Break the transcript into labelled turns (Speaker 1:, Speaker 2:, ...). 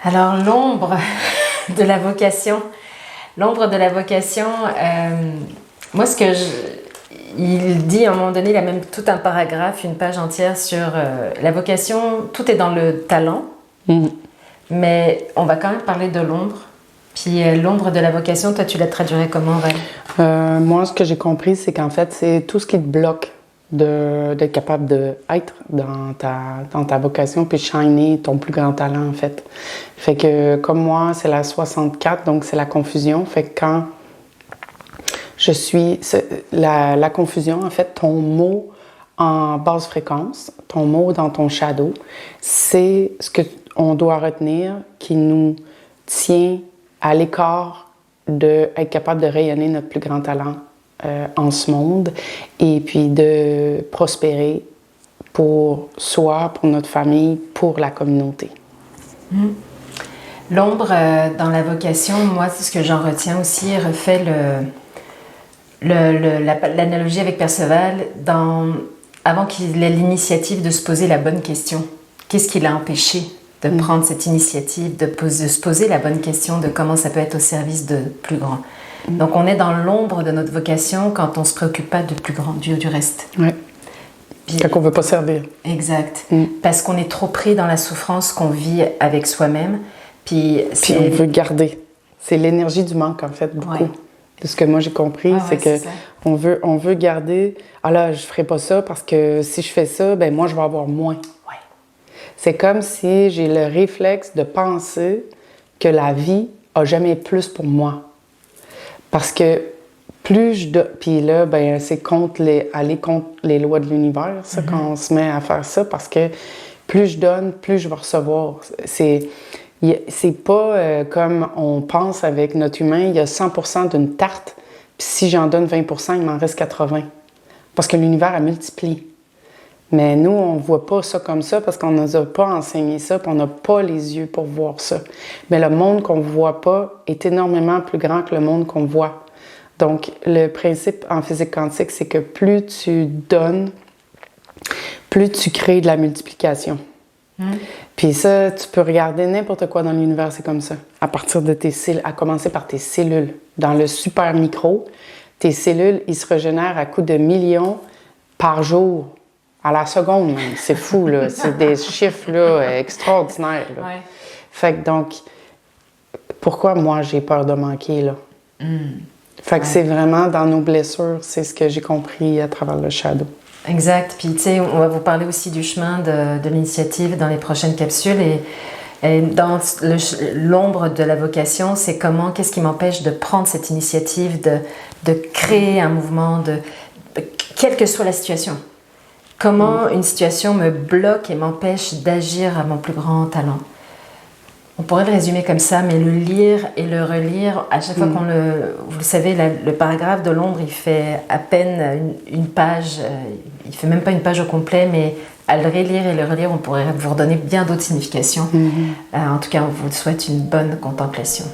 Speaker 1: Alors, l'ombre de la vocation. L'ombre de la vocation, moi, il dit à un moment donné, il a même tout un paragraphe, une page entière sur la vocation. Tout est dans le talent, mais on va quand même parler de l'ombre. Puis l'ombre de la vocation, toi, tu la traduirais comment, Val?
Speaker 2: Moi, ce que j'ai compris, c'est qu'en fait, c'est tout ce qui te bloque d'être capable d'être dans ta vocation puis shiner ton plus grand talent, en fait. Fait que, comme moi, c'est la 64, donc c'est la confusion. Fait que quand je suis... La confusion, en fait, ton mot en basse fréquence, ton mot dans ton shadow, c'est ce qu'on doit retenir qui nous tient à l'écart d'être capable de rayonner notre plus grand talent en ce monde et puis de prospérer pour soi, pour notre famille, pour la communauté.
Speaker 1: L'ombre dans la vocation, moi, c'est ce que j'en retiens aussi, refait l'analogie avec Perceval avant qu'il ait l'initiative de se poser la bonne question. Qu'est-ce qui l'a empêché de prendre cette initiative, de se poser la bonne question de comment ça peut être au service de plus grand. Donc on est dans l'ombre de notre vocation quand on ne se préoccupe pas de plus grand, du reste.
Speaker 2: Oui.
Speaker 1: Puis,
Speaker 2: quand on ne veut pas servir.
Speaker 1: Exact. Parce qu'on est trop pris dans la souffrance qu'on vit avec soi-même. Puis
Speaker 2: on veut garder. C'est l'énergie du manque, en fait, beaucoup. Ouais. De ce que moi j'ai compris, c'est que on veut garder. Ah là, je ferai pas ça parce que si je fais ça, ben moi je vais avoir moins.
Speaker 1: Ouais.
Speaker 2: C'est comme si j'ai le réflexe de penser que la vie a jamais plus pour moi. Parce que plus je donne... Puis là, ben, c'est aller contre les lois de l'univers, ça, quand on se met à faire ça, parce que plus je donne, plus je vais recevoir. C'est pas comme on pense avec notre humain, il y a 100% d'une tarte, puis si j'en donne 20%, il m'en reste 80. Parce que l'univers a multiplié. Mais nous, on ne voit pas ça comme ça parce qu'on ne nous a pas enseigné ça, puis on n'a pas les yeux pour voir ça. Mais le monde qu'on ne voit pas est énormément plus grand que le monde qu'on voit. Donc, le principe en physique quantique, c'est que plus tu donnes, plus tu crées de la multiplication. Puis ça, tu peux regarder n'importe quoi dans l'univers, c'est comme ça. À partir de tes cellules, à commencer par tes cellules. Dans le super micro, tes cellules, ils se régénèrent à coups de millions par jour. À la seconde, même. C'est fou, là. C'est des chiffres, là, extraordinaires, là. Ouais. Fait que donc, pourquoi moi, j'ai peur de manquer, là? Fait que c'est vraiment dans nos blessures, c'est ce que j'ai compris à travers le shadow.
Speaker 1: Exact. Puis, tu sais, on va vous parler aussi du chemin de l'initiative dans les prochaines capsules. Et dans l'ombre de la vocation, c'est qu'est-ce qui m'empêche de prendre cette initiative, de créer un mouvement, quelle que soit la situation. Comment une situation me bloque et m'empêche d'agir à mon plus grand talent. On pourrait le résumer comme ça, mais le lire et le relire, à chaque fois vous le savez, le paragraphe de l'ombre, il fait à peine une page, il fait même pas une page au complet, mais à le relire et le relire, on pourrait vous redonner bien d'autres significations. En tout cas, on vous souhaite une bonne contemplation.